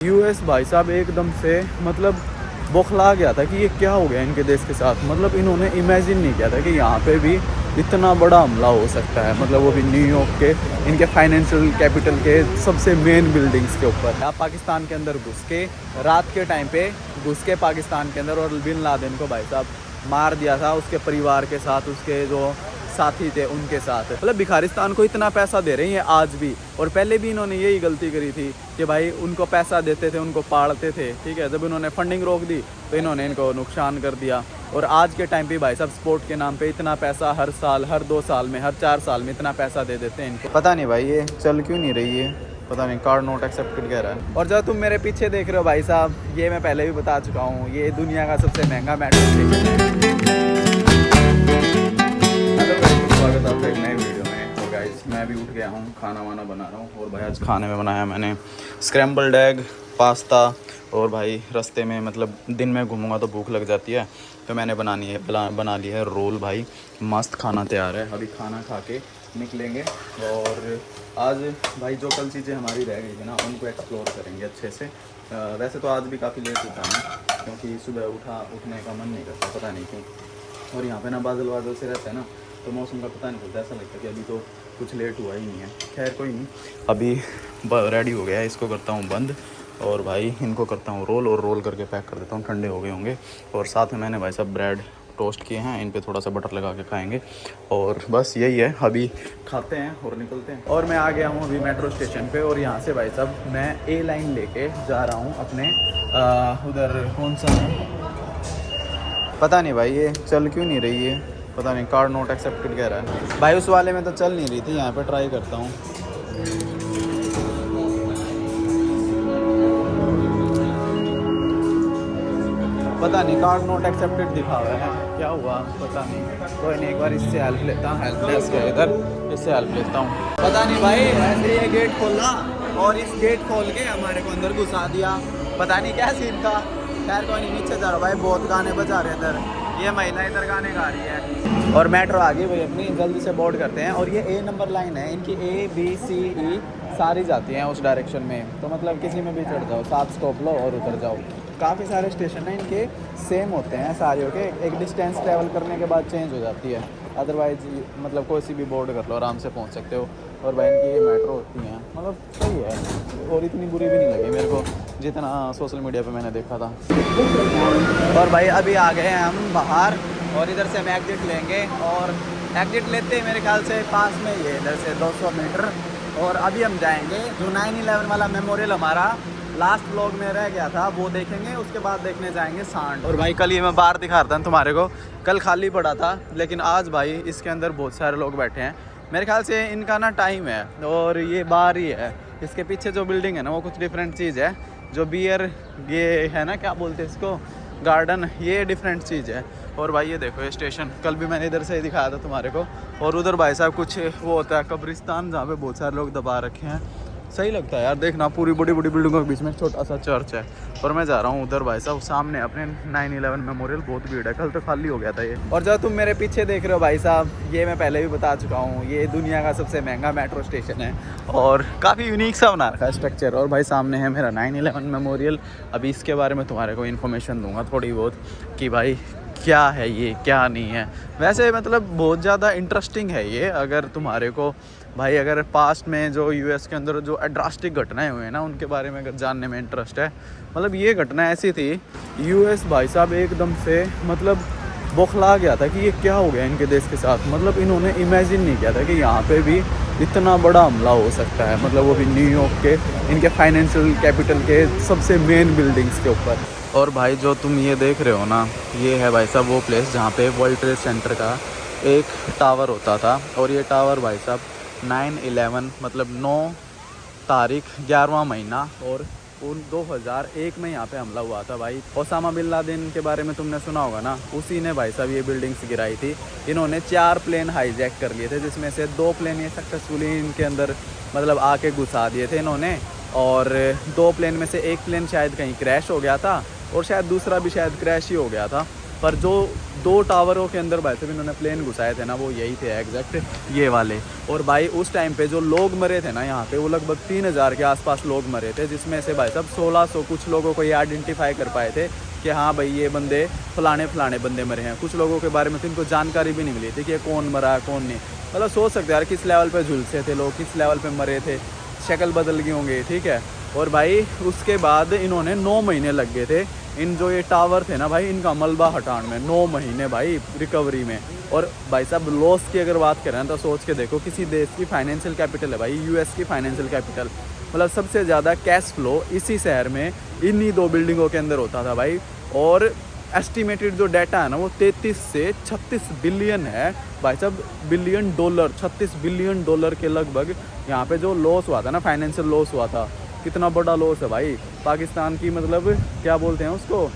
US भाई साहब एकदम से मतलब बौखला गया था कि ये क्या हो गया इनके देश के साथ। मतलब इन्होंने इमेजिन नहीं किया था कि यहाँ पे भी इतना बड़ा हमला हो सकता है। मतलब वो भी न्यूयॉर्क के इनके फाइनेंशियल कैपिटल के सबसे मेन बिल्डिंग्स के ऊपर। आप पाकिस्तान के अंदर घुस के रात के टाइम पे घुस के पाकिस्तान के अंदर और बिन लादेन को भाई साहब मार दिया था, उसके परिवार के साथ, उसके जो साथी थे उनके साथ। मतलब भिखारिस्तान को इतना पैसा दे रही हैं आज भी, और पहले भी इन्होंने यही गलती करी थी कि भाई उनको पैसा देते थे, उनको पालते थे, ठीक है। जब इन्होंने फंडिंग रोक दी तो इन्होंने इनको नुकसान कर दिया। और आज के टाइम पे भाई साहब स्पोर्ट के नाम पे इतना पैसा हर साल, हर 2 साल में, हर 4 साल में इतना पैसा दे देते हैं इनको। पता नहीं भाई ये चल क्यों नहीं रही है, पता नहीं, कार्ड नॉट एक्सेप्टेड कह रहा है। और जब तुम मेरे पीछे देख रहे हो भाई साहब, ये मैं पहले भी बता चुका हूँ, ये दुनिया का सबसे महंगा मेट्रो स्टेशन है। स्वागत है आपका एक नए वीडियो में। तो गाइस मैं भी उठ गया हूँ, खाना वाना बना रहा हूँ। और भाई आज खाने में बनाया मैंने स्क्रैम्बल्ड एग, पास्ता। और भाई रास्ते में मतलब दिन में घूमूंगा तो भूख लग जाती है, तो मैंने बना ली है रोल। भाई मस्त खाना तैयार है, अभी खाना खा के निकलेंगे। और आज भाई जो कल चीज़ें हमारी रह गई थी ना, उनको एक्सप्लोर करेंगे अच्छे से। वैसे तो आज भी काफ़ी लेट उठा मैं, क्योंकि सुबह उठने का मन नहीं करता, पता नहीं क्यों। और यहाँ पे ना बादल से रहता है ना, तो मौसम का पता नहीं चलता, ऐसा लगता है कि अभी तो कुछ लेट हुआ ही नहीं है। खैर कोई नहीं, अभी रेडी हो गया है, इसको करता हूँ बंद। और भाई इनको करता हूँ रोल, और रोल करके पैक कर देता हूँ, ठंडे हो गए होंगे। और साथ में मैंने भाई साहब ब्रेड टोस्ट किए हैं, इन पे थोड़ा सा बटर लगा के खाएंगे। और बस यही है, अभी खाते हैं और निकलते हैं। और मैं आ गया हूँ अभी मेट्रो स्टेशन पे, और यहाँ से भाई साहब मैं ए लाइन लेके जा रहा हूँ अपने उधर कौन सा पता नहीं भाई ये चल क्यों नहीं रही है, पता नहीं, कार्ड नॉट एक्सेप्टेड कह रहा है भाई। उस वाले में तो चल नहीं रही थी, यहाँ पे ट्राई करता हूँ। पता नहीं कार्ड नॉट एक्सेप्टेड दिखा रहा है, क्या हुआ पता नहीं। कोई नहीं, एक बार इससे हेल्प लेता हूँ, हेल्प डेस्क है इधर, इससे हेल्प लेता हूँ। पता नहीं भाई ऐसे ये गेट खोला और इस गेट खोल के हमारे को अंदर घुसा दिया, पता नहीं क्या सीन था। खैर कोई नहीं, नीचे जा रहा भाई, बहुत गाने बजा रहे इधर, ये महिला इधर गाने गा रही है। और मेट्रो आ गई भाई अपनी, जल्दी से बोर्ड करते हैं। और ये ए नंबर लाइन है इनकी, A B C E सारी जाती हैं उस डायरेक्शन में, तो मतलब किसी में भी चढ़ जाओ, 7 स्टॉप लो और उतर जाओ। काफ़ी सारे स्टेशन हैं इनके, सेम होते हैं सारे के, एक डिस्टेंस ट्रैवल करने के बाद चेंज हो जाती है। अदरवाइज मतलब कोई सी भी बोर्ड कर लो, आराम से पहुंच सकते हो। और भाई इनकी ये मेट्रो होती हैं, मतलब सही है, और इतनी बुरी भी नहीं लगी मेरे को जितना सोशल मीडिया पे मैंने देखा था। और भाई अभी आ गए हैं हम बाहर, और इधर से हम एग्जिट लेंगे। और एग्जिट लेते हैं मेरे ख्याल से पास में ही है, इधर से 200 मीटर। और अभी हम जाएंगे जो 9/11 वाला मेमोरियल हमारा लास्ट व्लॉग में रह गया था, वो देखेंगे। उसके बाद देखने जाएंगे सांड। और भाई कल ये मैं बाहर दिखा रहा था तुम्हारे को, कल खाली पड़ा था, लेकिन आज भाई इसके अंदर बहुत सारे लोग बैठे हैं। मेरे ख्याल से इनका ना टाइम है, और ये बाहर ही है। इसके पीछे जो बिल्डिंग है ना, वो कुछ डिफरेंट चीज़ है। जो बियर ये है ना, क्या बोलते हैं इसको, गार्डन, ये डिफरेंट चीज़ है। और भाई ये देखो ये स्टेशन, कल भी मैंने इधर से ही दिखाया था तुम्हारे को। और उधर भाई साहब कुछ वो होता है कब्रिस्तान, जहाँ पे बहुत सारे लोग दबा रखे हैं। सही लगता है यार देखना, पूरी बड़ी बड़ी बिल्डिंगों के बीच में छोटा सा चर्च है। और मैं जा रहा हूँ उधर भाई साहब सामने अपने 9/11 मेमोरियल, बहुत भीड़ है, कल तो खाली हो गया था ये। और जब तुम मेरे पीछे देख रहे हो भाई साहब, ये मैं पहले भी बता चुका हूँ, ये दुनिया का सबसे महंगा मेट्रो स्टेशन है, और काफ़ी यूनिक सा बना रखा है स्ट्रक्चर। और भाई सामने है मेरा 9/11 मेमोरियल। अभी इसके बारे में तुम्हारे को इन्फॉर्मेशन दूंगा थोड़ी बहुत, कि भाई क्या है ये, क्या नहीं है। वैसे मतलब बहुत ज़्यादा इंटरेस्टिंग है ये, अगर तुम्हारे को भाई अगर पास्ट में जो यूएस के अंदर जो ड्रास्टिक घटनाएं हुए हैं ना, उनके बारे में अगर जानने में इंटरेस्ट है। मतलब ये घटना ऐसी थी, यूएस भाई साहब एकदम से मतलब बौखला गया था कि ये क्या हो गया इनके देश के साथ। मतलब इन्होंने इमेजिन नहीं किया था कि यहाँ पे भी इतना बड़ा हमला हो सकता है। मतलब वो भी न्यूयॉर्क के इनके फाइनेंशियल कैपिटल के सबसे मेन बिल्डिंग्स के ऊपर। और भाई जो तुम ये देख रहे हो ना, ये है भाई साहब वो प्लेस जहाँ पे वर्ल्ड ट्रेड सेंटर का एक टावर होता था। और ये टावर भाई साहब 9/11 मतलब 9 तारीख 11वां महीना और 2001 में यहाँ पे हमला हुआ था भाई। ओसामा बिन लादेन के बारे में तुमने सुना होगा ना, उसी ने भाई साहब ये बिल्डिंग्स गिराई थी। इन्होंने 4 प्लेन हाईजैक कर लिए थे, जिसमें से 2 प्लेन ये सक्सेसफुली इनके अंदर मतलब आके घुसा दिए थे इन्होंने। और 2 प्लेन में से 1 प्लेन शायद कहीं क्रैश हो गया था, और शायद दूसरा भी शायद क्रैश ही हो गया था। पर जो 2 टावरों के अंदर भाई साहब इन्होंने प्लेन घुसाए थे ना, वो यही थे एग्जैक्ट ये वाले। और भाई उस टाइम पे जो लोग मरे थे ना यहाँ पे, वो लगभग 3000 के आसपास लोग मरे थे, जिसमें से भाई साहब 1600 कुछ लोगों को ये आइडेंटिफाई कर पाए थे कि हाँ भाई ये बंदे फलाने बंदे मरे हैं। कुछ लोगों के बारे में तो इनको जानकारी भी नहीं मिली थी कि कौन मरा है कौन नहीं। मतलब सोच सकते यार किस लेवल पे झुलसे थे लोग, किस लेवल पे मरे थे, शक्ल बदल गई होंगे, ठीक है। और भाई उसके बाद इन्होंने 9 महीने लग गए थे इन जो ये टावर थे ना भाई, इनका मलबा हटाने में 9 महीने भाई रिकवरी में। और भाई साहब लॉस की अगर बात करें तो सोच के देखो, किसी देश की फाइनेंशियल कैपिटल है भाई, यूएस की फाइनेंशियल कैपिटल, मतलब सबसे ज़्यादा कैश फ्लो इसी शहर में इन्हीं 2 बिल्डिंगों के अंदर होता था भाई। और एस्टिमेटेड जो डाटा है ना वो 33 से 36 बिलियन है भाई साहब, बिलियन डॉलर, 36 बिलियन डॉलर के लगभग यहाँ पे जो लॉस हुआ था ना, फाइनेंशियल लॉस हुआ था। कितना बड़ा लॉस है भाई पाकिस्तान की, मतलब क्या बोलते हैं उसको,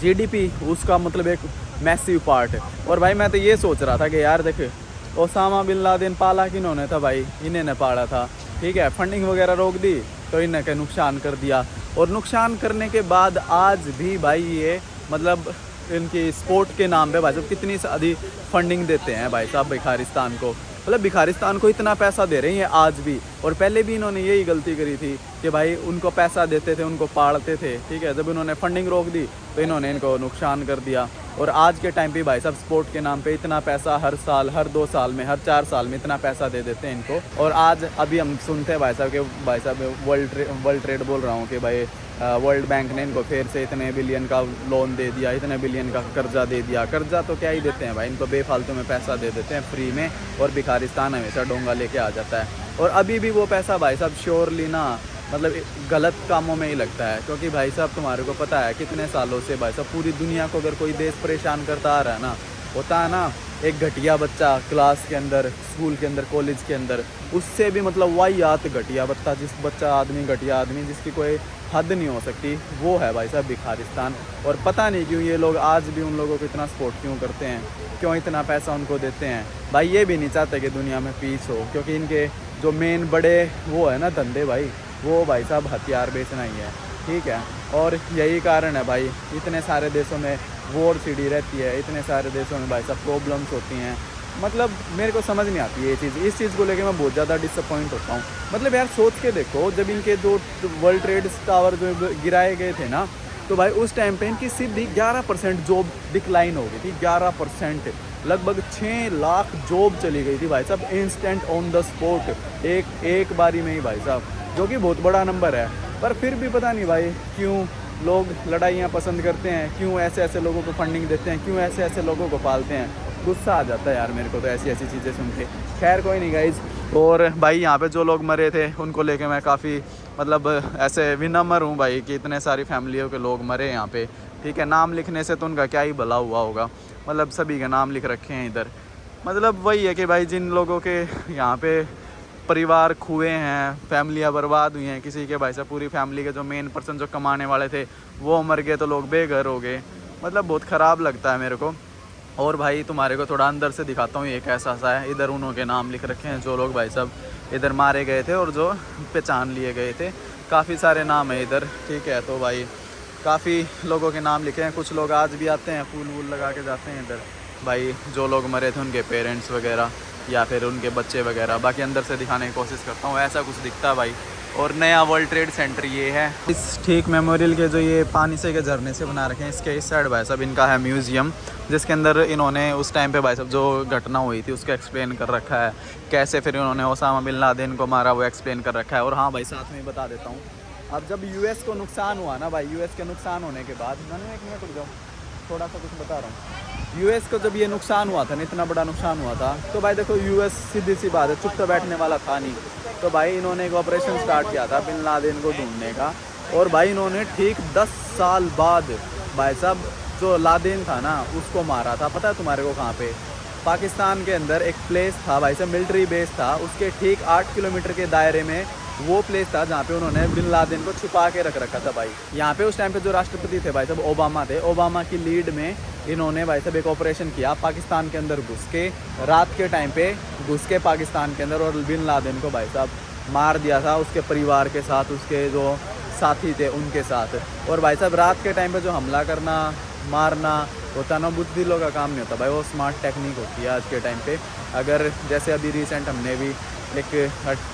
जीडीपी उसका मतलब एक मैसिव पार्ट है। और भाई मैं तो ये सोच रहा था कि यार देख, ओसामा बिन लादेन पाला किन्होंने था भाई, इन्हें ने पाला था, ठीक है। फंडिंग वगैरह रोक दी तो इन्हें के नुकसान कर दिया। और नुकसान करने के बाद आज भी भाई ये मतलब इनकी स्पोर्ट के नाम पे भाई साहब कितनी सारी फंडिंग देते हैं भाई साहब भिखारिस्तान को, मतलब भिखारिस्तान को इतना पैसा दे रहे हैं आज भी। और पहले भी इन्होंने यही गलती करी थी कि भाई उनको पैसा देते थे, उनको पालते थे, ठीक है। जब इन्होंने फंडिंग रोक दी तो इन्होंने इनको नुकसान कर दिया। और आज के टाइम पे भाई साहब स्पोर्ट के नाम पे इतना पैसा हर साल, हर 2 साल में, हर 4 साल में इतना पैसा दे देते हैं इनको। और आज अभी हम सुनते हैं भाई साहब के भाई साहब वर्ल्ड ट्रेड बोल रहा हूँ कि भाई वर्ल्ड बैंक ने इनको फिर से इतने बिलियन का लोन दे दिया, इतने बिलियन का कर्जा दे दिया। कर्जा तो क्या ही देते हैं भाई, इनको बेफालतू में पैसा दे देते हैं फ्री में, और भिखारिस्तान हमेशा डोंगा लेके आ जाता है। और अभी भी वो पैसा भाई साहब श्योरली ना मतलब गलत कामों में ही लगता है, क्योंकि भाई साहब तुम्हारे को पता है कितने सालों से भाई साहब पूरी दुनिया को अगर कोई देश परेशान करता आ रहा है ना, होता है ना एक घटिया बच्चा क्लास के अंदर, स्कूल के अंदर, कॉलेज के अंदर, उससे भी मतलब वाहियात घटिया बच्चा, घटिया आदमी जिसकी कोई हद नहीं हो सकती, वो है भाई साहब भिखारिस्तान। और पता नहीं क्यों ये लोग आज भी उन लोगों को इतना सपोर्ट क्यों करते हैं, क्यों इतना पैसा उनको देते हैं भाई। ये भी नहीं चाहते कि दुनिया में पीस हो, क्योंकि इनके जो मेन बड़े वो है ना धंधे भाई, वो भाई साहब हथियार बेचना ही है, ठीक है। और यही कारण है भाई इतने सारे देशों में वॉर छिड़ी रहती है, इतने सारे देशों में भाई साहब प्रॉब्लम्स होती हैं। मतलब मेरे को समझ नहीं आती ये चीज़, इस चीज़ को लेके मैं बहुत ज़्यादा डिसअपॉइंट होता हूँ। मतलब यार सोच के देखो, जब इनके जो वर्ल्ड ट्रेड टावर जो गिराए गए थे ना, तो भाई उस टाइम पे इनकी सीधी 11% जॉब डिक्लाइन हो गई थी, 11%, लगभग 6 लाख जॉब चली गई थी भाई साहब, इंस्टेंट ऑन द स्पॉट, एक बारी में ही भाई साहब, जो कि बहुत बड़ा नंबर है। पर फिर भी पता नहीं भाई क्यों लोग लड़ाइयाँ पसंद करते हैं, क्यों ऐसे लोगों को फंडिंग देते हैं, क्यों ऐसे लोगों को पालते हैं। गुस्सा आ जाता है यार मेरे को तो ऐसी चीज़ें सुन के। खैर कोई नहीं गाइज। और भाई यहाँ पे जो लोग मरे थे उनको लेके मैं काफ़ी मतलब ऐसे विनम्र हूँ भाई कि इतने सारी फैमिलियों के लोग मरे यहाँ पे, ठीक है। नाम लिखने से तो उनका क्या ही भला हुआ होगा, मतलब सभी के नाम लिख रखे हैं इधर। मतलब वही है कि भाई जिन लोगों के यहाँ पे परिवार खुए हैं, फैमिलियाँ बर्बाद हुई हैं, किसी के भाई साहब पूरी फैमिली के जो मेन पर्सन जो कमाने वाले थे वो मर गए, तो लोग बेघर हो गए। मतलब बहुत ख़राब लगता है मेरे को। और भाई तुम्हारे को थोड़ा अंदर से दिखाता हूँ ये कैसा सा है। इधर उन्होंने नाम लिख रखे हैं जो लोग भाई साहब इधर मारे गए थे और जो पहचान लिए गए थे, काफ़ी सारे नाम है इधर, ठीक है। तो भाई काफ़ी लोगों के नाम लिखे हैं। कुछ लोग आज भी आते हैं, फूल वूल लगा के जाते हैं इधर भाई, जो लोग मरे थे उनके पेरेंट्स वगैरह या फिर उनके बच्चे वगैरह। बाकी अंदर से दिखाने की कोशिश करता हूँ, ऐसा कुछ दिखता है भाई। और नया वर्ल्ड ट्रेड सेंटर ये है। इस ठीक मेमोरियल के जो ये पानी से के झरने से बना रखे हैं, इसके इस साइड भाई साहब इनका है म्यूज़ियम, जिसके अंदर इन्होंने उस टाइम पे भाई साहब जो घटना हुई थी उसको एक्सप्लेन कर रखा है, कैसे फिर इन्होंने ओसामा बिन लादेन को मारा वो एक्सप्लेन कर रखा है। और हाँ भाई साथ में बता देता हूँ, अब जब यूएस को नुकसान हुआ ना भाई, यूएस के नुकसान होने के बाद, मैंने 1 मिनट रुक जाओ, थोड़ा सा कुछ बता रहा हूँ। यूएस को जब ये नुकसान हुआ था ना, इतना बड़ा नुकसान हुआ था, तो भाई देखो यूएस सीधी सी बात है चुप तो बैठने वाला था नहीं। तो भाई इन्होंने एक ऑपरेशन स्टार्ट किया था बिन लादेन को ढूंढने का। और भाई इन्होंने ठीक 10 साल बाद भाई साहब जो लादेन था ना उसको मारा था। पता है तुम्हारे को कहाँ पे? पाकिस्तान के अंदर एक प्लेस था भाई साहब, मिलिट्री बेस था, उसके ठीक 8 किलोमीटर के दायरे में वो प्लेस था जहाँ पे उन्होंने बिन लादेन को छुपा के रख रखा था भाई। यहाँ पे उस टाइम पे जो राष्ट्रपति थे भाई साहब ओबामा थे, ओबामा की लीड में इन्होंने भाई साहब एक ऑपरेशन किया पाकिस्तान के अंदर घुस के, रात के टाइम पे घुस के पाकिस्तान के अंदर, और बिन लादेन को भाई साहब मार दिया था उसके परिवार के साथ, उसके जो साथी थे उनके साथ। और भाई साहब रात के टाइम पे जो हमला करना मारना होता ना, बुज़दिलों का काम नहीं होता भाई, वो स्मार्ट टेक्निक होती है आज के टाइम पे। अगर जैसे अभी रिसेंट हमने भी एक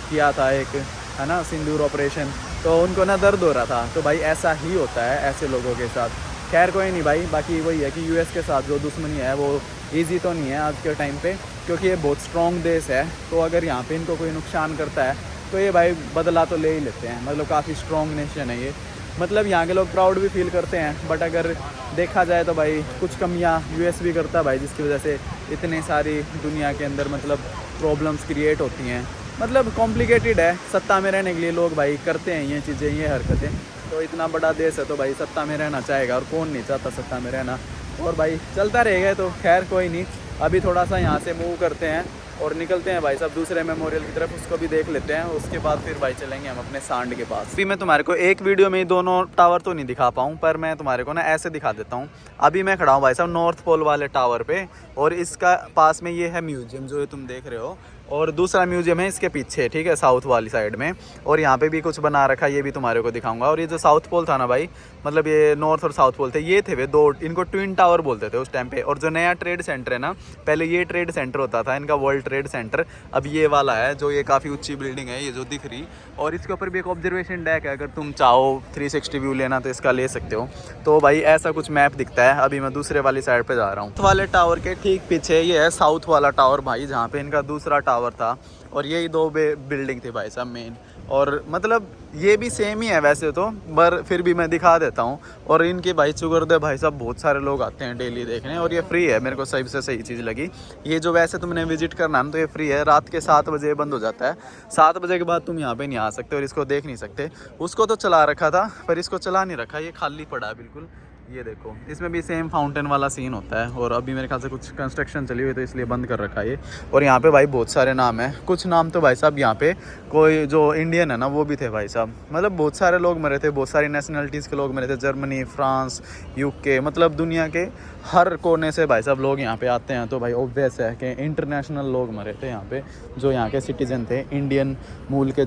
किया था, एक है ना सिंदूर ऑपरेशन, तो उनको ना दर्द हो रहा था, तो भाई ऐसा ही होता है ऐसे लोगों के साथ। खैर कोई नहीं भाई, बाकी वही है कि यूएस के साथ जो दुश्मनी है वो ईजी तो नहीं है आज के टाइम पे, क्योंकि ये बहुत स्ट्रॉन्ग देश है। तो अगर यहाँ पे इनको कोई नुकसान करता है तो ये भाई बदला तो ले ही लेते हैं, मतलब काफ़ी स्ट्रॉन्ग नेशन है ये। मतलब यहाँ के लोग प्राउड भी फील करते हैं, बट अगर देखा जाए तो भाई कुछ कमियाँ यूएस भी करता है भाई, जिसकी वजह से इतनी सारी दुनिया के अंदर मतलब प्रॉब्लम्स क्रिएट होती हैं। मतलब कॉम्प्लिकेटेड है, सत्ता में रहने के लिए लोग भाई करते हैं ये चीज़ें, ये हरकतें। तो इतना बड़ा देश है तो भाई सत्ता में रहना चाहेगा, और कौन नहीं चाहता सत्ता में रहना, और भाई चलता रहेगा। तो खैर कोई नहीं, अभी थोड़ा सा यहाँ से मूव करते हैं और निकलते हैं भाई साहब दूसरे मेमोरियल की तरफ, उसको भी देख लेते हैं। उसके बाद फिर भाई चलेंगे हम अपने सांड के पास। अभी मैं तुम्हारे को एक वीडियो में दोनों टावर तो नहीं दिखा पाऊँ, पर मैं तुम्हारे को ना ऐसे दिखा देता हूँ। अभी मैं खड़ा हूँ भाई साहब नॉर्थ पोल वाले टावर पे, और इसका पास में ये है म्यूजियम जो तुम देख रहे हो, और दूसरा म्यूजियम है इसके पीछे, ठीक है, साउथ वाली साइड में। और यहाँ पे भी कुछ बना रखा है, ये भी तुम्हारे को दिखाऊंगा। और ये जो साउथ पोल था ना भाई, मतलब ये नॉर्थ और साउथ पोल थे, ये थे वे दो, इनको ट्विन टावर बोलते थे उस टाइम पे। और जो नया ट्रेड सेंटर है ना, पहले ये ट्रेड सेंटर होता था इनका, वर्ल्ड ट्रेड सेंटर, अब ये वाला है जो ये काफ़ी ऊंची बिल्डिंग है ये जो दिख रही। और इसके ऊपर भी एक ऑब्जर्वेशन डेक है, अगर तुम चाहो 360 व्यू लेना तो इसका ले सकते हो। तो भाई ऐसा कुछ मैप दिखता है। अभी मैं दूसरे वाली साइड पे जा रहा हूँ, वाले टावर के ठीक पीछे ये है साउथ वाला टावर भाई, जहाँ पे इनका दूसरा टावर था। और यही दो बिल्डिंग थी भाई साहब मेन, और मतलब ये भी सेम ही है वैसे तो, पर फिर भी मैं दिखा देता हूँ। और इनके भाई चुगरदे भाई साहब बहुत सारे लोग आते हैं डेली देखने, और ये फ्री है, मेरे को सही से सही चीज़ लगी। ये जो वैसे तुमने विजिट करना ना तो ये फ्री है, रात के 7 बजे बंद हो जाता है, 7 बजे के बाद तुम यहाँ पे नहीं आ सकते और इसको देख नहीं सकते। उसको तो चला रखा था पर इसको चला नहीं रखा, ये खाली पड़ा है बिल्कुल। ये देखो, इसमें भी सेम फाउंटेन वाला सीन होता है, और अभी मेरे ख्याल से कुछ कंस्ट्रक्शन चली हुई तो इसलिए बंद कर रखा है ये। और यहाँ पे भाई बहुत सारे नाम है, कुछ नाम तो भाई साहब यहाँ पे कोई जो इंडियन है ना वो भी थे भाई साहब, मतलब बहुत सारे लोग मरे थे, बहुत सारी नेशनलिटीज़ के लोग मरे थे, जर्मनी, फ्रांस, यूके, मतलब दुनिया के हर कोने से भाई साहब लोग यहाँ पे आते हैं। तो भाई ऑब्वियस है कि इंटरनेशनल लोग मरे थे यहाँ पे, जो यहाँ के सिटीजन थे, इंडियन मूल के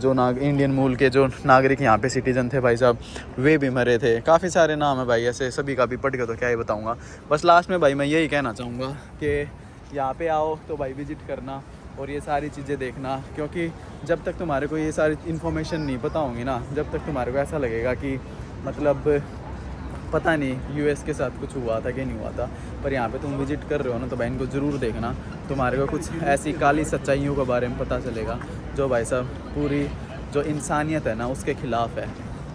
जो नागरिक यहाँ पे सिटीजन थे भाई साहब, वे भी मरे थे। काफ़ी सारे नाम है भाई ऐसे, सभी का भी पढ़ के तो क्या ही बताऊँगा। बस लास्ट में भाई मैं यही कहना चाहूँगा कि यहाँ पे आओ तो भाई विजिट करना और ये सारी चीज़ें देखना, क्योंकि जब तक तुम्हारे को ये सारी इन्फॉर्मेशन नहीं पता होंगी ना, जब तक तुम्हारे को ऐसा लगेगा कि मतलब पता नहीं यूएस के साथ कुछ हुआ था कि नहीं हुआ था, पर यहाँ पे तुम विजिट कर रहे हो ना तो भाई इनको ज़रूर देखना, तुम्हारे को कुछ ऐसी काली सच्चाइयों के बारे में पता चलेगा जो भाई साहब पूरी जो इंसानियत है ना उसके ख़िलाफ़ है।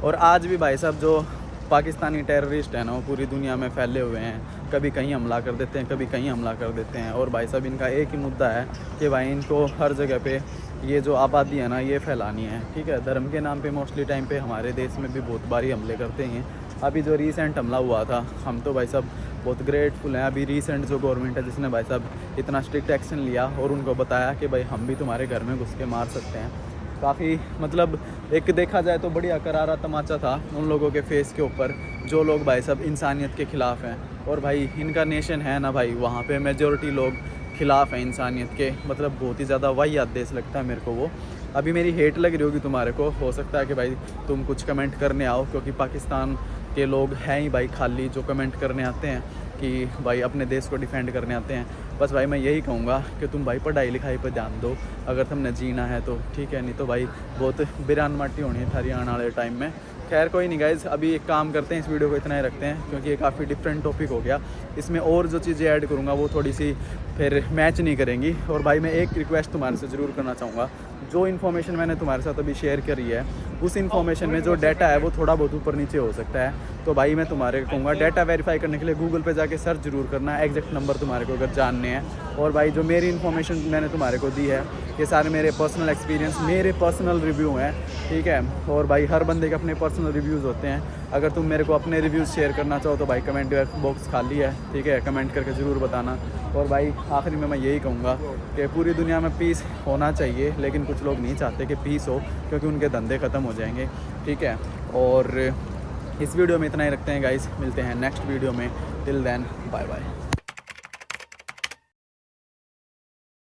और आज भी भाई साहब जो पाकिस्तानी टेररिस्ट है ना वो पूरी दुनिया में फैले हुए हैं, कभी कहीं हमला कर देते हैं, कभी कहीं हमला कर देते हैं। और भाई साहब इनका एक ही मुद्दा है कि भाई इनको हर जगह पे ये जो आबादी है ना ये फैलानी है, ठीक है। धर्म के नाम पे मोस्टली टाइम पे हमारे देश में भी बहुत बारी हमले करते हैं। अभी जो रीसेंट हमला हुआ था, हम तो भाई साहब बहुत ग्रेटफुल हैं अभी रीसेंट जो गवर्नमेंट है जिसने भाई साहब इतना स्ट्रिक्ट एक्शन लिया और उनको बताया कि भाई हम भी तुम्हारे घर में घुस के मार सकते हैं। काफ़ी मतलब एक देखा जाए तो बढ़िया करारा तमाचा था उन लोगों के फेस के ऊपर जो लोग भाई साहब इंसानियत के ख़िलाफ़ हैं। और भाई इनका नेशन है ना भाई, वहाँ पे मेजॉरिटी लोग ख़िलाफ़ हैं इंसानियत के, मतलब बहुत ही ज़्यादा वाहियात देश लगता है मेरे को वो। अभी मेरी हेट लग रही होगी तुम्हारे को, हो सकता है कि भाई तुम कुछ कमेंट करने आओ, क्योंकि पाकिस्तान के लोग हैं ही भाई खाली जो कमेंट करने आते हैं कि भाई अपने देश को डिफेंड करने आते हैं। बस भाई मैं यही कहूँगा कि तुम भाई पढ़ाई लिखाई पर ध्यान दो, अगर तुमने जीना है तो ठीक है, नहीं तो भाई बहुत बिरान माटी होनी है थारी आने वाले टाइम में। खैर कोई नहीं गाइज़, अभी एक काम करते हैं, इस वीडियो को इतना ही रखते हैं क्योंकि ये काफ़ी डिफरेंट टॉपिक हो गया। इसमें और जो चीज़ें ऐड करूँगा वो थोड़ी सी फिर मैच नहीं करेंगी। और भाई मैं एक रिक्वेस्ट तुम्हारे से ज़रूर करना चाहूँगा, जो इन्फॉर्मेशन मैंने तुम्हारे साथ अभी शेयर करी है उस इन्फॉर्मेशन में जो डाटा है वो थोड़ा बहुत ऊपर नीचे हो सकता है। तो भाई मैं तुम्हारे को कहूँगा डाटा वेरीफाई करने के लिए गूगल पे जाके सर्च जरूर करना है, एग्जैक्ट नंबर तुम्हारे को अगर जानने हैं। और भाई जो मेरी इन्फॉर्मेशन मैंने तुम्हारे को दी है ये सारे मेरे पर्सनल एक्सपीरियंस, मेरे पर्सनल रिव्यू हैं, ठीक है। और भाई हर बंदे के अपने पर्सनल रिव्यूज़ होते हैं। अगर तुम मेरे को अपने रिव्यूज़ शेयर करना चाहो तो भाई कमेंट बॉक्स खाली है, ठीक है, कमेंट करके ज़रूर बताना। और भाई आखिरी में मैं यही कहूँगा कि पूरी दुनिया में पीस होना चाहिए, लेकिन कुछ लोग नहीं चाहते कि पीस हो क्योंकि उनके धंधे ख़त्म हो जाएंगे, ठीक है। और इस वीडियो में इतना ही रखते हैं गाइस, मिलते हैं नेक्स्ट वीडियो में। Till then bye bye.